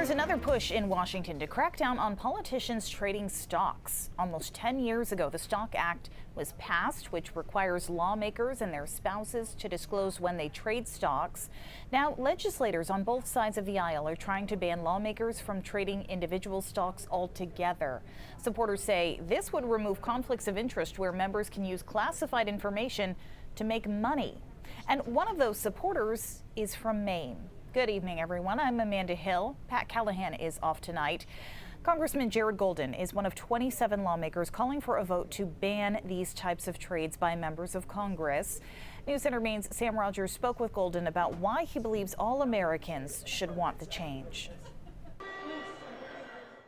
There's another push in Washington to crack down on politicians trading stocks. Almost 10 years ago, the Stock Act was passed, which requires lawmakers and their spouses to disclose when they trade stocks. Now, legislators on both sides of the aisle are trying to ban lawmakers from trading individual stocks altogether. Supporters say this would remove conflicts of interest where members can use classified information to make money. And one of those supporters is from Maine. Good evening, everyone. I'm Amanda Hill. Pat Callahan is off tonight. Congressman Jared Golden is one of 27 lawmakers calling for a vote to ban these types of trades by members of Congress. News Center Maine's Sam Rogers spoke with Golden about why he believes all Americans should want the change.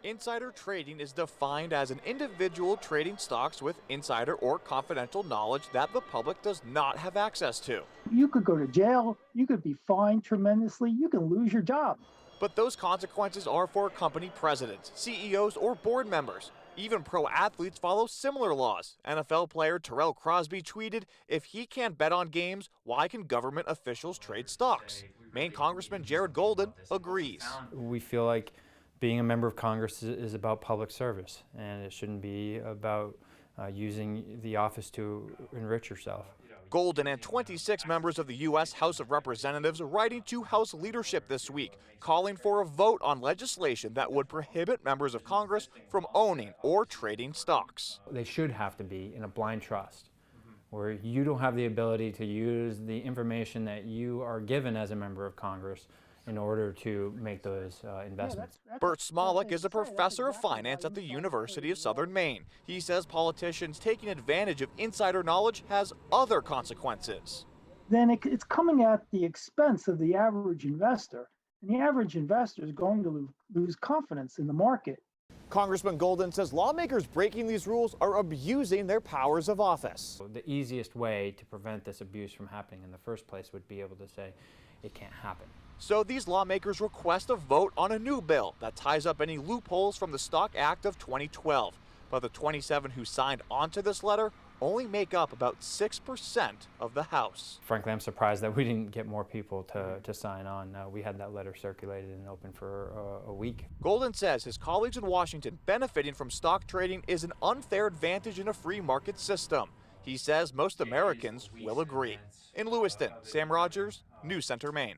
Insider trading is defined as an individual trading stocks with insider or confidential knowledge that the public does not have access to. You could go to jail, you could be fined tremendously, you can lose your job. But those consequences are for company presidents, CEOs, or board members. Even pro athletes follow similar laws. NFL player Terrell Crosby tweeted, "If he can't bet on games, why can government officials trade stocks?" Maine Congressman Jared Golden agrees. We feel like being a member of Congress is about public service, and it shouldn't be about using the office to enrich yourself. Golden and 26 members of the U.S. House of Representatives are writing to House leadership this week, calling for a vote on legislation that would prohibit members of Congress from owning or trading stocks. They should have to be in a blind trust, where you don't have the ability to use the information that you are given as a member of Congress in order to make those investments. Bert Smolik is a professor of finance at the University of Southern Maine. He says politicians taking advantage of insider knowledge has other consequences. Then it's coming at the expense of the average investor, and the average investor is going to lose confidence in the market. Congressman Golden says lawmakers breaking these rules are abusing their powers of office. The easiest way to prevent this abuse from happening in the first place would be able to say it can't happen. So these lawmakers request a vote on a new bill that ties up any loopholes from the Stock Act of 2012. But the 27 who signed onto this letter only make up about 6% of the House. Frankly, I'm surprised that we didn't get more people to sign on. We had that letter circulated and open for a week. Golden says his colleagues in Washington benefiting from stock trading is an unfair advantage in a free market system. He says most Americans will agree. In Lewiston, Sam Rogers, News Center, Maine.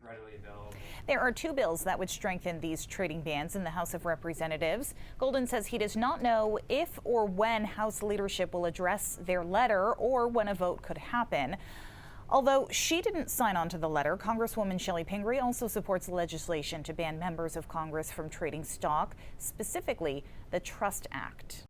There are two bills that would strengthen these trading bans in the House of Representatives. Golden says he does not know if or when House leadership will address their letter or when a vote could happen. Although she didn't sign on to the letter, Congresswoman Shelley Pingree also supports legislation to ban members of Congress from trading stock, specifically the Trust Act.